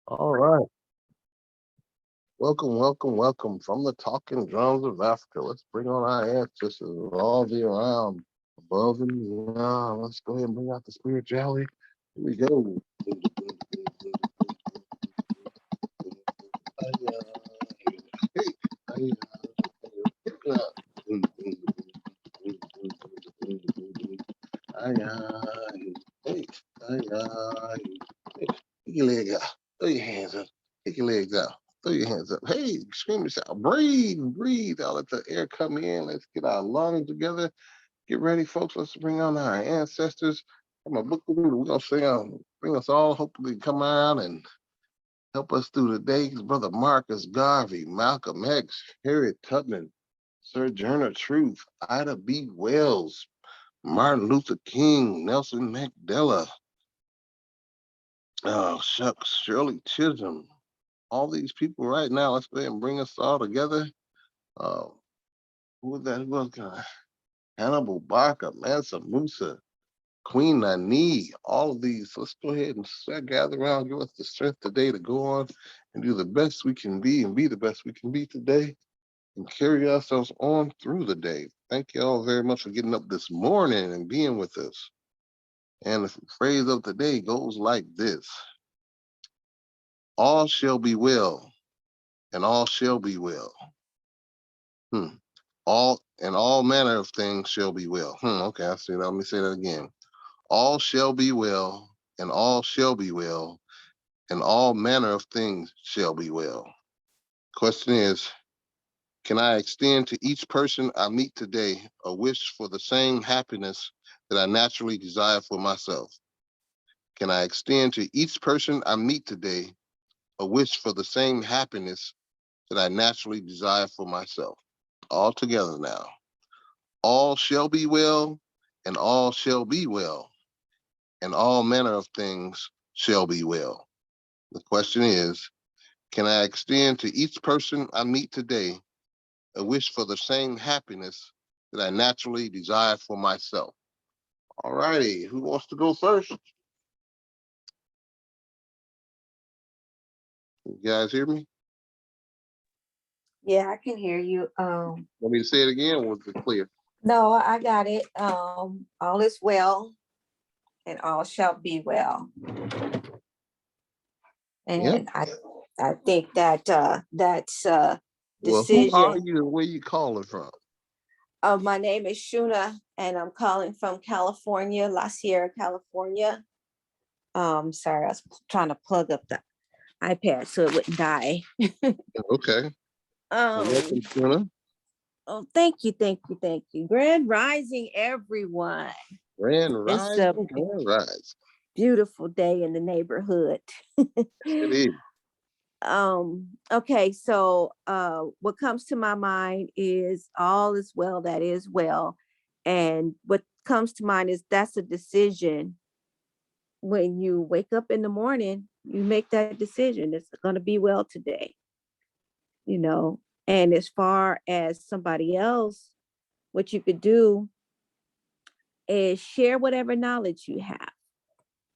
All right. Welcome, welcome, welcome from the talking drums of Africa. Let's bring on our ancestors of all the around, above and beyond. Let's go ahead and bring out the spirituality. Here we go. Hey, Take your leg out. Throw your hands up. Take your legs out. Throw your hands up. Hey, scream and shout. Breathe, breathe. I'll let the air come in. Let's get our lungs together. Get ready, folks. Let's bring on our ancestors. I'm a book we're gonna sing bring us all, hopefully come out and help us through the day. Brother Marcus Garvey, Malcolm X, Harriet Tubman, Sojourner Truth, Ida B. Wells, Martin Luther King, Nelson Mandela, shucks, Shirley Chisholm, all these people right now. Let's go ahead and bring us all together. Uh, who was that? Who was Hannibal Barker, Mansa Musa, Queen Nani, all of these. So let's go ahead and gather around, give us the strength today to go on and do the best we can be and be the best we can be today and carry ourselves on through the day. Thank you all very much for getting up this morning and being with us. And the phrase of the day goes like this: all shall be well, and all shall be well. All and all manner of things shall be well. Okay, I see that. Let me say that again. All shall be well, and all shall be well, and all manner of things shall be well. Question is, can I extend to each person I meet today a wish for the same happiness that I naturally desire for myself? Can I extend to each person I meet today a wish for the same happiness that I naturally desire for myself? All together now. All shall be well, and all shall be well, and all manner of things shall be well. The question is, can I extend to each person I meet today a wish for the same happiness that I naturally desire for myself? All righty, who wants to go first? You guys hear me? Yeah, I can hear you. Want me to say it again, or was it clear? No, I got it. All is well and all shall be well. Yep. And I think that that's Well, who are decision. you and where you calling from? My name is Shuna and I'm calling from California, La Sierra, California. Sorry, I was trying to plug up the iPad so it wouldn't die. Okay. Well, um, welcome, Shuna. oh, thank you, thank you, thank you. Grand Rising, everyone. Grand It's Rise, a Grand Rise. beautiful day in the neighborhood. Yes, it is. Okay, so what comes to my mind is all is well that is well. And what comes to mind is that's a decision. When you wake up in the morning, you make that decision. It's going to be well today, you know. And as far as somebody else, what you could do is share whatever knowledge you have.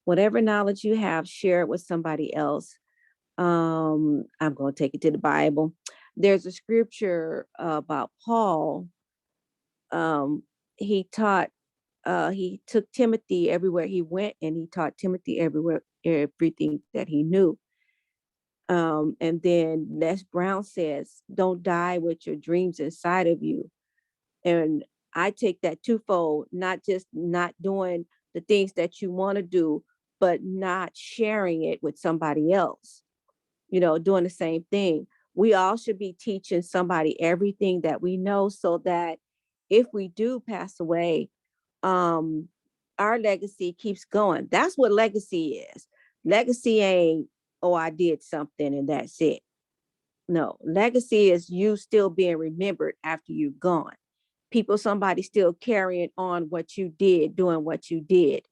Whatever knowledge you have, share it with somebody else. I'm going to take it to the Bible. There's a scripture about Paul. Um, he taught, he took Timothy everywhere he went, and he taught Timothy everywhere, everything that he knew. And then Les Brown says, don't die with your dreams inside of you. And I take that twofold, not just not doing the things that you want to do, but not sharing it with somebody else, doing the same thing. We all should be teaching somebody everything that we know so that if we do pass away, um, our legacy keeps going. That's what legacy is. Legacy ain't, oh, I did something and that's it. No, legacy is you still being remembered after you're gone. Somebody still carrying on what you did, doing what you did,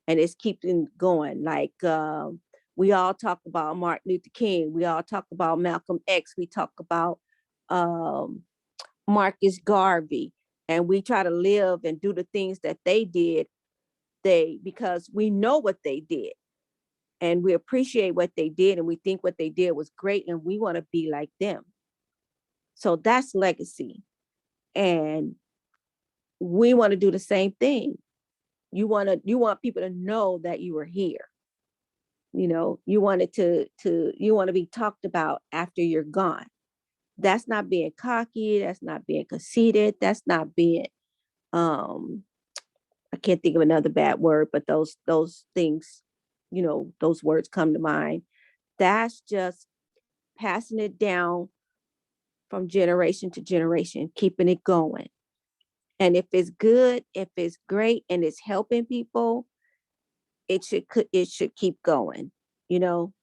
and it's keeping going. Like we all talk about Martin Luther King, we all talk about Malcolm X, we talk about um, Marcus Garvey, and we try to live and do the things that they did. Because we know what they did, and we appreciate what they did, and we think what they did was great, and we want to be like them. So that's legacy. And we want to do the same thing. You want people to know that you were here. You want it you want to be talked about after you're gone. That's not being cocky, that's not being conceited, that's not being um I can't think of another bad word, but those things, those words come to mind. That's just passing it down from generation to generation, keeping it going. And if it's good, if it's great and it's helping people, it should keep going.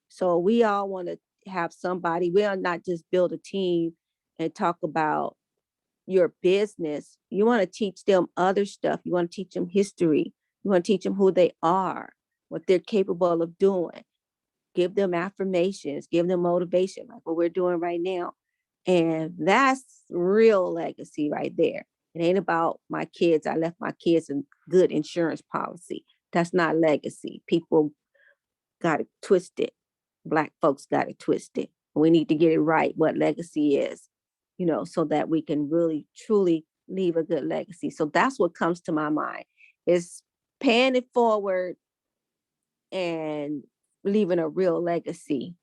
So we all want to have somebody. We are not just build a team and talk about your business. You want to teach them other stuff. You want to teach them history. You want to teach them who they are, what they're capable of doing. Give them affirmations, give them motivation, like what we're doing right now. And that's real legacy right there. It ain't about my kids. I left my kids a good insurance policy. That's not legacy. People got it twisted. Black folks got it twisted. We need to get it right, what legacy is, so that we can really, truly leave a good legacy. So that's what comes to my mind, is paying it forward and leaving a real legacy.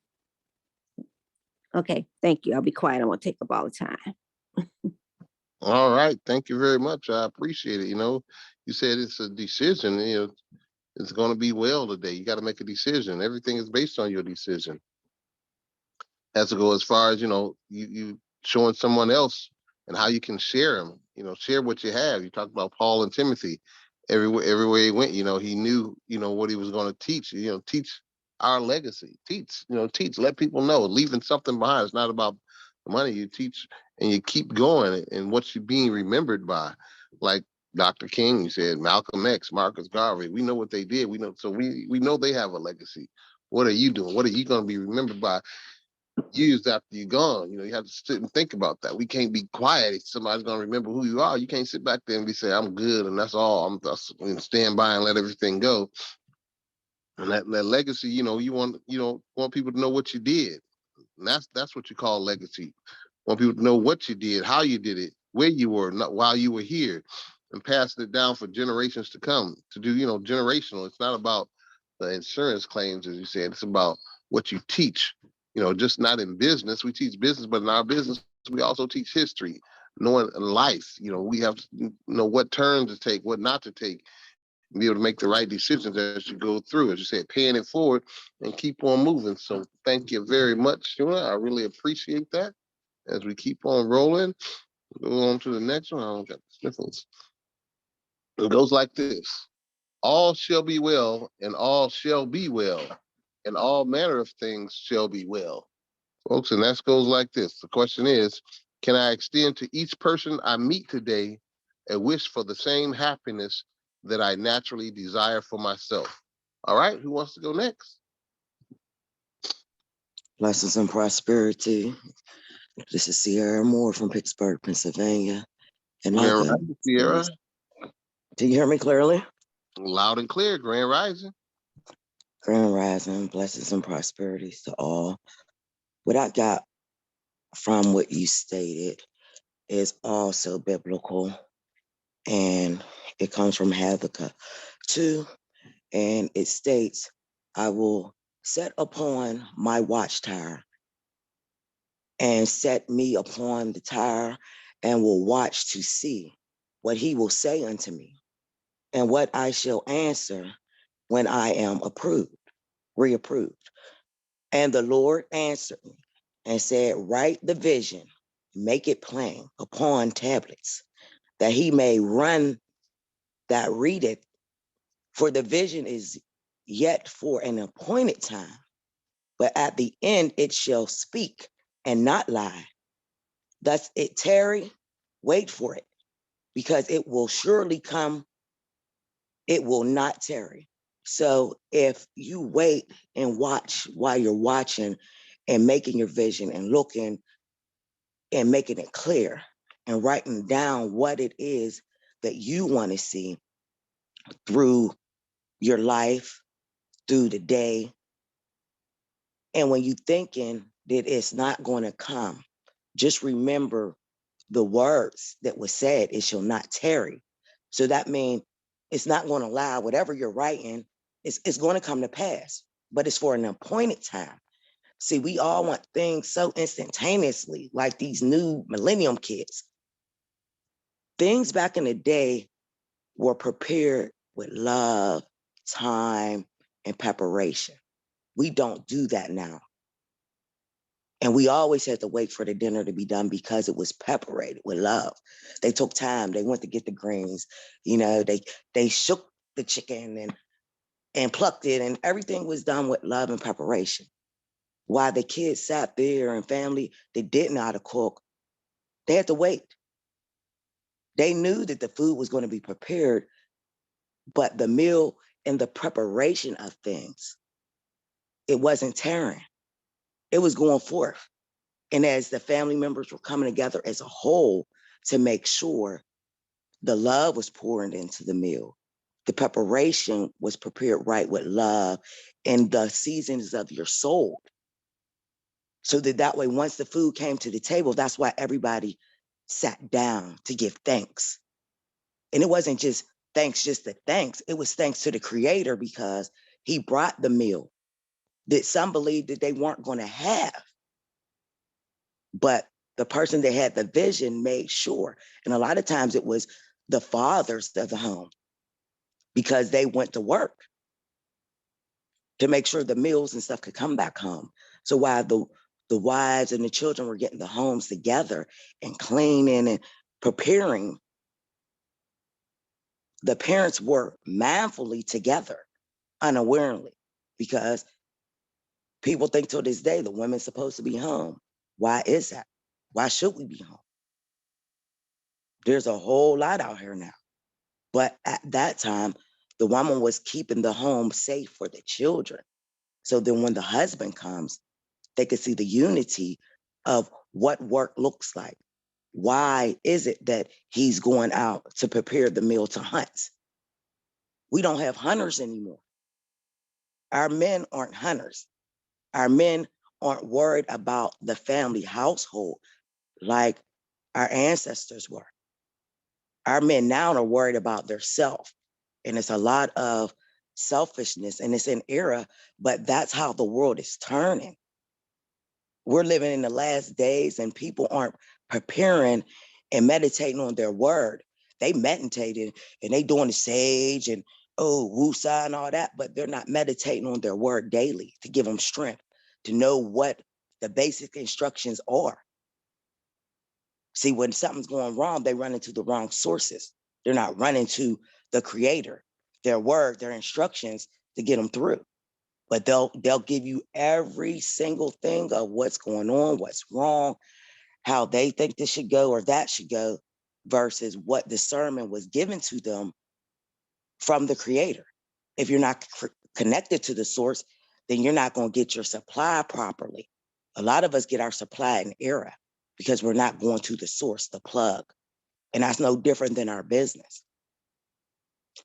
Okay, thank you. I'll be quiet. I won't take up all the time. All right. Thank you very much. I appreciate it. You said it's a decision. It's going to be well today. You got to make a decision. Everything is based on your decision. Has to go as far as, you showing someone else and how you can share them, share what you have. You talked about Paul and Timothy. Everywhere he went, he knew, what he was going to teach, teach our legacy, teach, let people know, leaving something behind. It's not about the money. You teach and you keep going, and what you're being remembered by. Like Dr. King, you said, Malcolm X, Marcus Garvey, we know what they did. We know, so we know they have a legacy. What are you doing? What are you going to be remembered by years after you're gone? You have to sit and think about that. We can't be quiet if somebody's going to remember who you are. You can't sit back there and be saying, I'm good and that's all. I'm just going to stand by and let everything go. And that legacy, you want people to know what you did. And that's what you call legacy. Want people to know what you did, how you did it, where you were, not while you were here, and passing it down for generations to come. To do, generational. It's not about the insurance claims, as you said. It's about what you teach. Just not in business. We teach business, but in our business, we also teach history, knowing life. We have to know what turns to take, what not to take, and be able to make the right decisions as you go through. As you said, paying it forward and keep on moving. So thank you very much, Shuna. I really appreciate that. As we keep on rolling, go on to the next one. I don't got the sniffles. It goes like this. All shall be well, and all shall be well, and all manner of things shall be well. Folks, and that goes like this. The question is, can I extend to each person I meet today a wish for the same happiness that I naturally desire for myself? All right, who wants to go next? Blessings and prosperity. This is Sierra Moore from Pittsburgh, Pennsylvania. And Sierra. Do you hear me clearly? Loud and clear, Grand Rising. Grand Rising, blessings and prosperities to all. What I got from what you stated is also biblical, and it comes from Habakkuk 2, and it states, I will set upon my watchtower and set me upon the tower and will watch to see what he will say unto me and what I shall answer when I am reapproved. And the Lord answered me and said, write the vision, make it plain upon tablets, that he may run that read it. For the vision is yet for an appointed time, but at the end it shall speak and not lie. Thus it tarry, wait for it, because it will surely come, it will not tarry. So if you wait and watch while you're watching and making your vision and looking and making it clear and writing down what it is that you want to see through your life, through the day, And when you thinking that it's not going to come, just remember the words that was said, it shall not tarry. So that means it's not going to lie. Whatever you're writing, it's going to come to pass, but it's for an appointed time. See, we all want things so instantaneously, like these new millennium kids. Things back in the day were prepared with love, time, and preparation. We don't do that now. And we always had to wait for the dinner to be done because it was preparated with love. They took time. They went to get the greens. They shook the chicken and plucked it, and everything was done with love and preparation. While the kids sat there and family that didn't know how to cook, they had to wait. They knew that the food was going to be prepared, but the meal and the preparation of things, it wasn't tearing. It was going forth. And as the family members were coming together as a whole to make sure the love was poured into the meal, the preparation was prepared right with love and the seasons of your soul. So that way, once the food came to the table, that's why everybody sat down to give thanks. And it wasn't just thanks, just the thanks. It was thanks to the creator because he brought the meal that some believed that they weren't going to have. But the person that had the vision made sure. And a lot of times it was the fathers of the home because they went to work to make sure the meals and stuff could come back home. So while the wives and the children were getting the homes together and cleaning and preparing, the parents were mindfully together, unawarely, because people think till this day the women's supposed to be home. Why is that? Why should we be home? There's a whole lot out here now. But at that time, the woman was keeping the home safe for the children. So then when the husband comes, they could see the unity of what work looks like. Why is it that he's going out to prepare the meal to hunt? We don't have hunters anymore. Our men aren't hunters. Our men aren't worried about the family household like our ancestors were. Our men now are worried about their self. And it's a lot of selfishness and it's an era, but that's how the world is turning. We're living in the last days and people aren't preparing and meditating on their word. They meditated and they doing the sage and woosah and all that, but they're not meditating on their word daily to give them strength, to know what the basic instructions are. See, when something's going wrong, they run into the wrong sources. They're not running to the creator, their word, their instructions to get them through. But they'll give you every single thing of what's going on, what's wrong, how they think this should go or that should go, versus what discernment was given to them from the creator. If you're not connected to the source, then you're not going to get your supply properly. A lot of us get our supply in error because we're not going to the source, the plug. And that's no different than our business.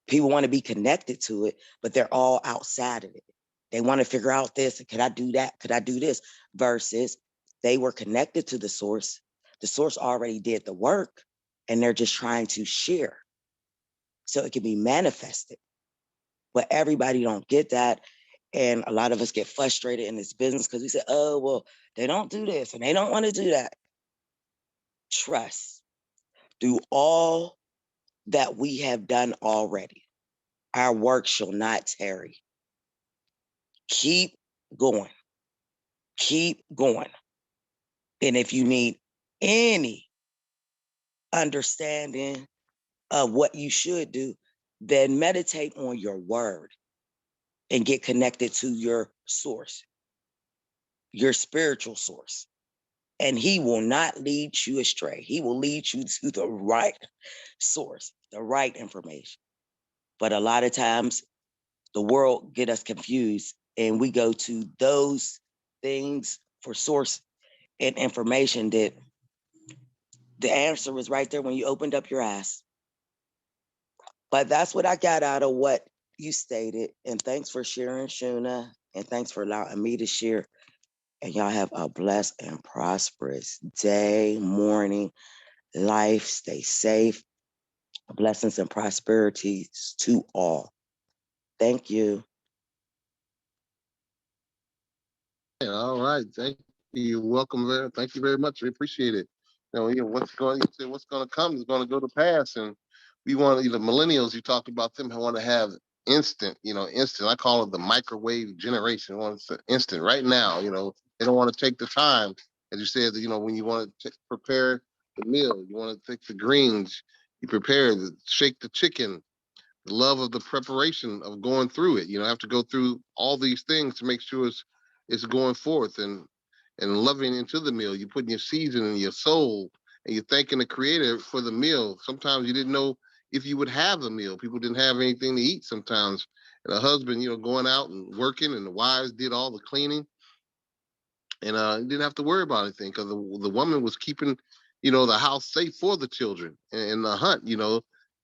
People want to be connected to it, but they're all outside of it. They want to figure out this, could I do that? Could I do this? Versus they were connected to the source. The source already did the work and they're just trying to share so it can be manifested. But everybody don't get that. And a lot of us get frustrated in this business because we say, oh, well, they don't do this and they don't want to do that. Trust. Through all that we have done already, our work shall not tarry. Keep going. Keep going. And if you need any understanding of what you should do, then meditate on your word and get connected to your source, your spiritual source. And he will not lead you astray. He will lead you to the right source, the right information. But a lot of times the world get us confused and we go to those things for source and information that the answer was right there when you opened up your eyes. But that's what I got out of what you stated. And thanks for sharing, Shuna. And thanks for allowing me to share And y'all have a blessed and prosperous day, morning, life. Stay safe. Blessings and prosperities to all. Thank you. Yeah, all right. Thank you. You're welcome. Thank you very much. We appreciate it. What's going to come is going to go to pass. And we want, the millennials, you talked about them, want to have instant, instant. I call it the microwave generation. Wants instant right now. They don't want to take the time. As you said, when you want to prepare the meal, you want to take the greens, you prepare, shake the chicken, the love of the preparation of going through it. I have to go through all these things to make sure it's going forth and loving into the meal. You're putting your season and your soul, and you're thanking the creator for the meal. Sometimes you didn't know if you would have a meal. People didn't have anything to eat sometimes. And a husband, going out and working, and the wives did all the cleaning, and didn't have to worry about anything because the woman was keeping, the house safe for the children and the hunt.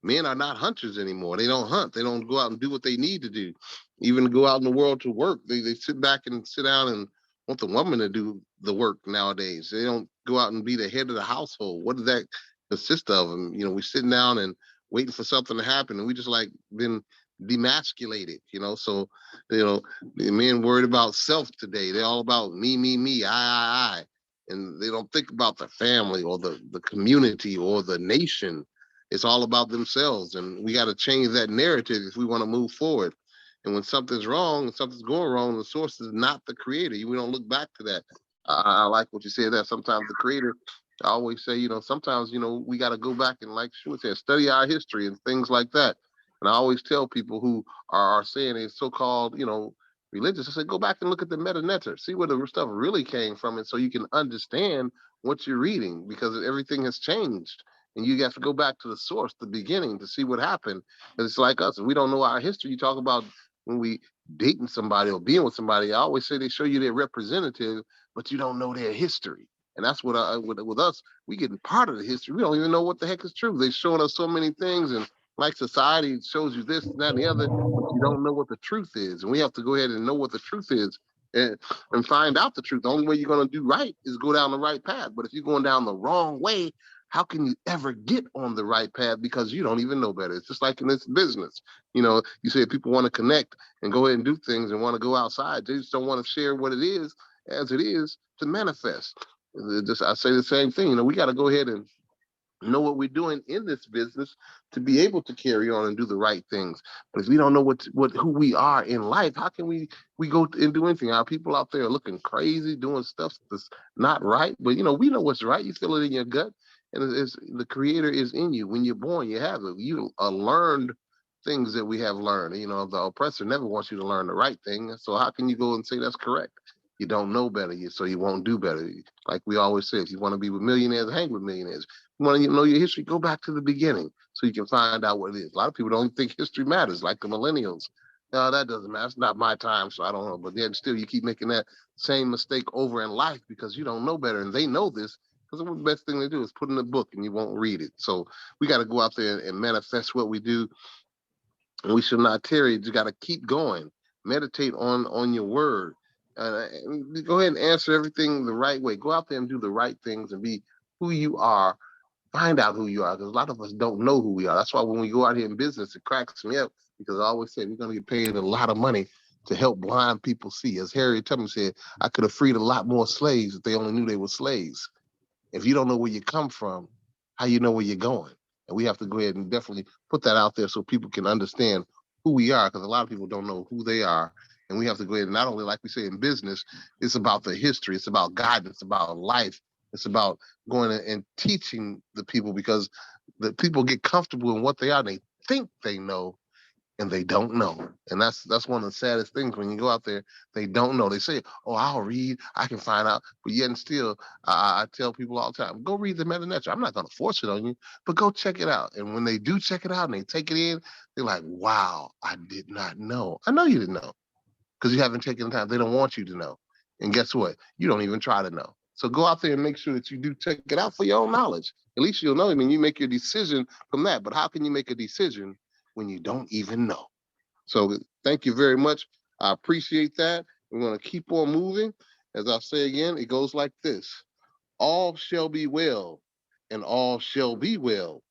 Men are not hunters anymore. They don't hunt. They don't go out and do what they need to do, even go out in the world to work. They sit back and sit down and want the woman to do the work nowadays. They don't go out and be the head of the household. What does that consist of? And we sitting down and waiting for something to happen, and we just like been demasculated. So the men worried about self today. They're all about me, I. And they don't think about the family or the community or the nation. It's all about themselves. And we got to change that narrative if we want to move forward. And when something's wrong and something's going wrong, the source is not the creator. We don't look back to that. I like what you said, that sometimes the creator, I always say, sometimes, we got to go back and, like she would say, study our history and things like that. And I always tell people who are saying it's so-called, religious, I say, go back and look at the meta netta, see where the stuff really came from, and so you can understand what you're reading, because everything has changed. And you have to go back to the source, the beginning, to see what happened. And it's like us. If we don't know our history, you talk about when we dating somebody or being with somebody, I always say they show you their representative, but you don't know their history. And that's what with us, we getting part of the history. We don't even know what the heck is true. They're showing us so many things, and like society shows you this and that and the other, but you don't know what the truth is. And we have to go ahead and know what the truth is, and find out the truth. The only way you're going to do right is go down the right path. But if you're going down the wrong way, how can you ever get on the right path? Because you don't even know better. It's just like in this business. You say people want to connect and go ahead and do things and want to go outside. They just don't want to share what it is as it is to manifest. I say the same thing. We got to go ahead and know what we're doing in this business to be able to carry on and do the right things. But if we don't know who we are in life, how can we go and do anything? Our people out there are looking crazy, doing stuff that's not right. But we know what's right. You feel it in your gut, and it's the creator is in you. When you're born, you have it. You learned things that we have learned. The oppressor never wants you to learn the right thing. So how can you go and say that's correct? You don't know better, so you won't do better. Like we always say, if you want to be with millionaires, hang with millionaires. You want to know your history, go back to the beginning so you can find out what it is. A lot of people don't think history matters, like the millennials. No, that doesn't matter. It's not my time, so I don't know. But then still, you keep making that same mistake over in life because you don't know better, and they know this. Because the best thing to do is put in a book, and you won't read it. So we got to go out there and manifest what we do, and we should not tarry. You got to keep going. Meditate on your word. Go ahead and answer everything the right way. Go out there and do the right things and be who you are. Find out who you are, because a lot of us don't know who we are. That's why when we go out here in business, it cracks me up, because I always say we're going to get paid a lot of money to help blind people see. As Harriet Tubman said, I could have freed a lot more slaves if they only knew they were slaves. If you don't know where you come from, how you know where you're going? And we have to go ahead and definitely put that out there so people can understand who we are, because a lot of people don't know who they are. And we have to go ahead and not only, like we say in business, it's about the history, it's about guidance, it's about life, it's about going and teaching the people, because the people get comfortable in what they are. They think they know, and they don't know. And that's one of the saddest things when you go out there. They don't know. They say, "Oh, I'll read. I can find out." But yet and still, I tell people all the time, go read the Meta Nature. I'm not going to force it on you, but go check it out. And when they do check it out and they take it in, they're like, "Wow, I did not know." I know you didn't know, because you haven't taken the time. They don't want you to know. And guess what? You don't even try to know. So go out there and make sure that you do check it out for your own knowledge. At least you'll know. I mean, you make your decision from that. But how can you make a decision when you don't even know? So thank you very much. I appreciate that. We're going to keep on moving. As I say again, it goes like this. All shall be well, and all shall be well,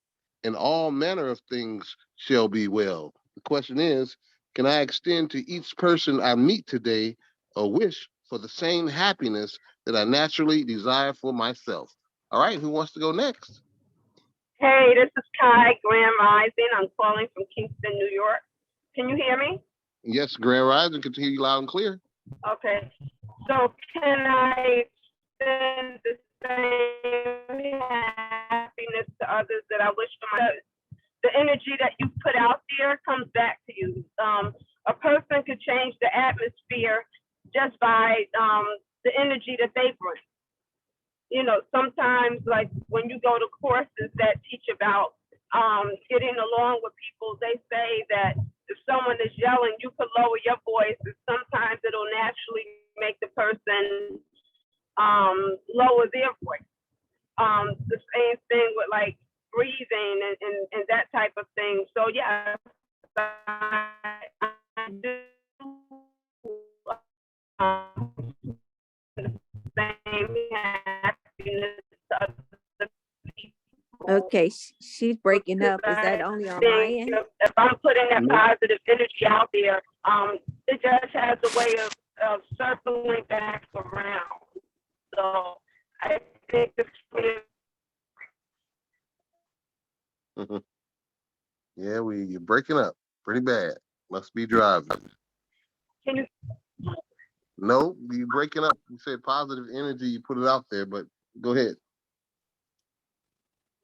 and all manner of things shall be well. The question is, can I extend to each person I meet today a wish for the same happiness that I naturally desire for myself? All right, who wants to go next? Hey, this is Kai Grand Rising. I'm calling from Kingston, New York. Can you hear me? Yes, Grand Rising, can hear you loud and clear. Okay. So can I extend the same happiness to others that I wish for myself? The energy that you put out there comes back to you. A person could change the atmosphere just by the energy that they bring. You know, sometimes like when you go to courses that teach about getting along with people, they say that if someone is yelling, you could lower your voice, and sometimes it'll naturally make the person lower their voice. The same thing with like breathing and that type of thing. So yeah, I do the same happiness to other people. Okay, she's breaking up. Is that only on my Think, end? you know, if I'm putting that No. positive energy out there, it just has a way of circling back around. So I think it's really Yeah, you're breaking up pretty bad. Must be driving. can you No, you breaking up. You said positive energy, you put it out there, but go ahead.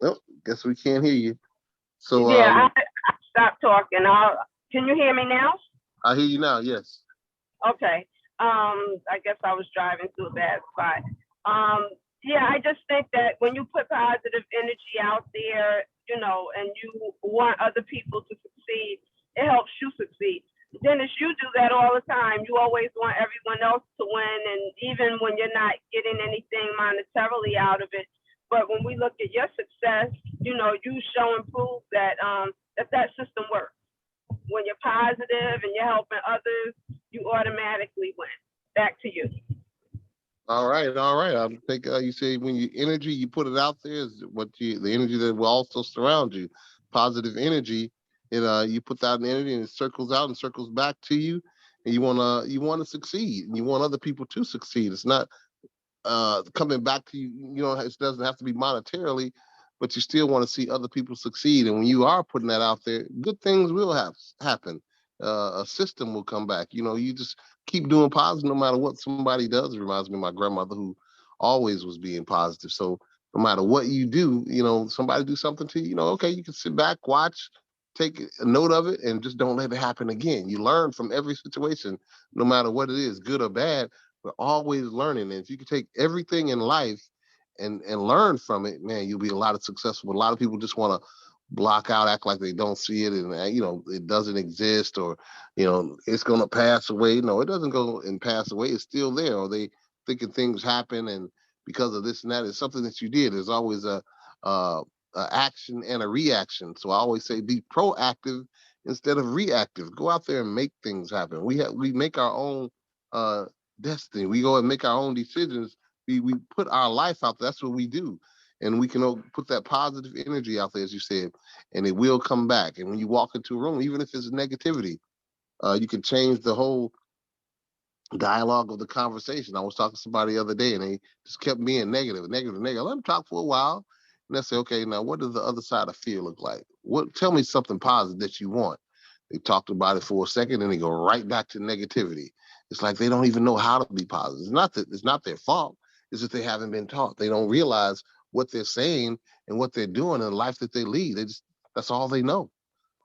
Nope, guess we can't hear you. So yeah, I stopped talking. Can you hear me now? I hear you now, yes. Okay. I guess I was driving through a bad spot. Yeah, I just think that when you put positive energy out there, you know, and you want other people to succeed, it helps you succeed. Dennis, you do that all the time. You always want everyone else to win, and even when you're not getting anything monetarily out of it. But when we look at your success, you know, you show and prove that that system works. When you're positive and you're helping others, you automatically win. Back to you. All right, all right. I think you say when you energy, you put it out there is the energy that will also surround you. Positive energy, you put that in energy and it circles out and circles back to you, and you wanna succeed and you want other people to succeed. It's not coming back to you, it doesn't have to be monetarily, but you still want to see other people succeed. And when you are putting that out there, good things will happen. A system will come back. You just keep doing positive no matter what somebody does. It reminds me of my grandmother who always was being positive. So no matter what you do, somebody do something to you, okay, you can sit back, watch, take a note of it, and just don't let it happen again. You learn from every situation, no matter what it is, good or bad. We're always learning. And if you can take everything in life and learn from it, man, you'll be a lot of successful. But a lot of people just want to block out, act like they don't see it, and it doesn't exist, or it's gonna pass away. No, it doesn't go and pass away. It's still there. Or they thinking things happen, and because of this and that, it's something that you did. There's always a action and a reaction. So I always say, be proactive instead of reactive. Go out there and make things happen. We make our own destiny. We go and make our own decisions. We put our life out there. That's what we do. And we can put that positive energy out there, as you said, and it will come back. And when you walk into a room, even if it's negativity, you can change the whole dialogue of the conversation. I was talking to somebody the other day and they just kept being negative, negative, negative. Let them talk for a while. And I say, okay, now what does the other side of fear look like? Tell me something positive that you want. They talked about it for a second and they go right back to negativity. It's like they don't even know how to be positive. It's not their fault. It's that they haven't been taught. They don't realize what they're saying and what they're doing in the life that they lead. That's all they know.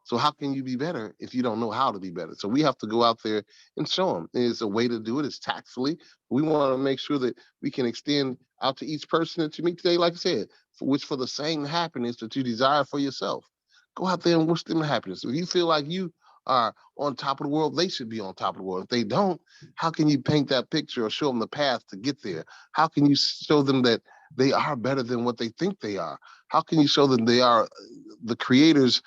So how can you be better if you don't know how to be better? So we have to go out there and show them. There's a way to do it. It's tactfully. We want to make sure that we can extend out to each person that you meet today, like I said, for the same happiness that you desire for yourself. Go out there and wish them happiness. If you feel like you are on top of the world, they should be on top of the world. If they don't, how can you paint that picture or show them the path to get there? How can you show them that they are better than what they think they are? How can you show them they are the creators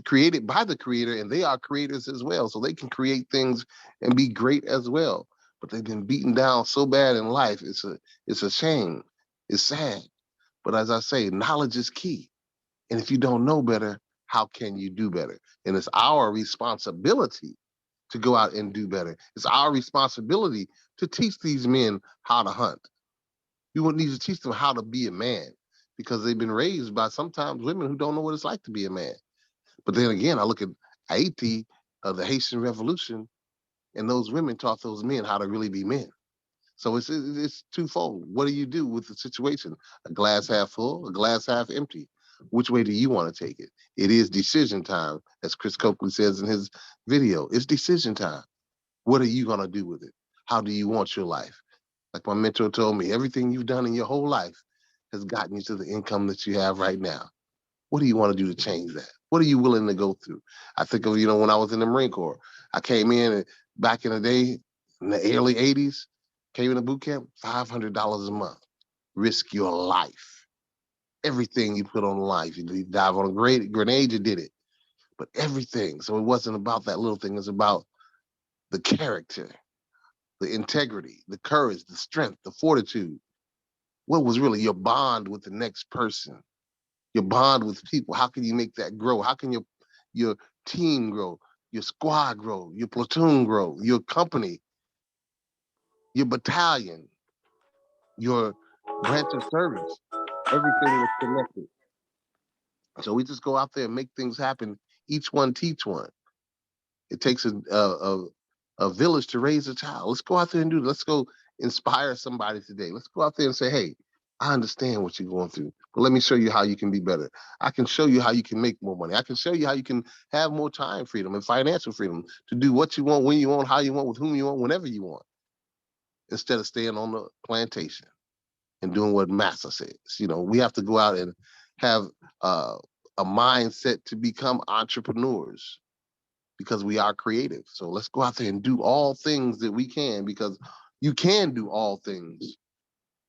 created by the creator, and they are creators as well, so they can create things and be great as well? but they've been beaten down so bad in life. It's a shame. It's sad. But as I say, knowledge is key. And if you don't know better, how can you do better? And it's our responsibility to go out and do better. It's our responsibility to teach these men how to hunt. We would need to teach them how to be a man because they've been raised by sometimes women who don't know what it's like to be a man. But then again, I look at Haiti, the Haitian Revolution, and those women taught those men how to really be men. So it's twofold. What do you do with the situation? A glass half full, a glass half empty. Which way do you want to take it? It is decision time, as Chris Coakley says in his video. It's decision time. What are you going to do with it? How do you want your life? Like my mentor told me, everything you've done in your whole life has gotten you to the income that you have right now. What do you want to do to change that? What are you willing to go through? I think of, when I was in the Marine Corps, I came in and back in the day, in the early 80s, came into boot camp, $500 a month. Risk your life. Everything you put on life. You dive on a grenade, you did it. But everything. So it wasn't about that little thing. It's about the character, the integrity, the courage, the strength, the fortitude. What was really your bond with the next person? Your bond with people. How can you make that grow? How can your team grow, your squad grow, your platoon grow, your company, your battalion, your branch of service? Everything was connected. So we just go out there and make things happen. Each one teach one. It takes a village to raise a child. Let's go out there and do it. Let's go inspire somebody today. Let's go out there and say, hey, I understand what you're going through, but let me show you how you can be better. I can show you how you can make more money. I can show you how you can have more time freedom and financial freedom to do what you want, when you want, how you want, with whom you want, whenever you want, instead of staying on the plantation and doing what Massa says. We have to go out and have a mindset to become entrepreneurs because we are creative. So let's go out there and do all things that we can, because you can do all things.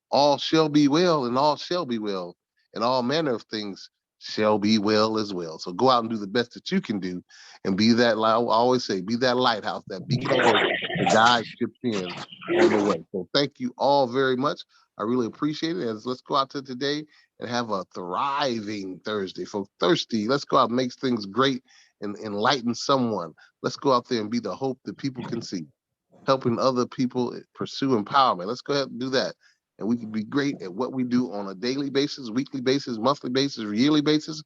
All shall be well, and all shall be well, and all manner of things shall be well as well. So go out and do the best that you can do, and be that, I always say, be that lighthouse, that beacon of hope that guides ships in on the way. So thank you all very much. I really appreciate it. And let's go out to today and have a thriving Thursday. For Thirsty, let's go out and make things great and enlighten someone. Let's go out there and be the hope that people can see, helping other people pursue empowerment. Let's go ahead and do that. And we can be great at what we do on a daily basis, weekly basis, monthly basis, or yearly basis,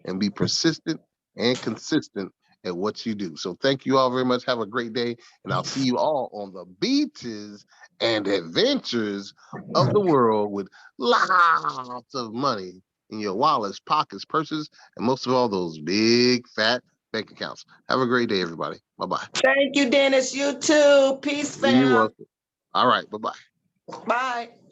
and be persistent and consistent at what you do. So thank you all very much. Have a great day. And I'll see you all on the beaches and adventures of the world with lots of money in your wallets, pockets, purses, and most of all, those big, fat bank accounts. Have a great day, everybody. Bye-bye. Thank you, Dennis. You too. Peace, You're fam. welcome. All right. Bye-bye. Bye.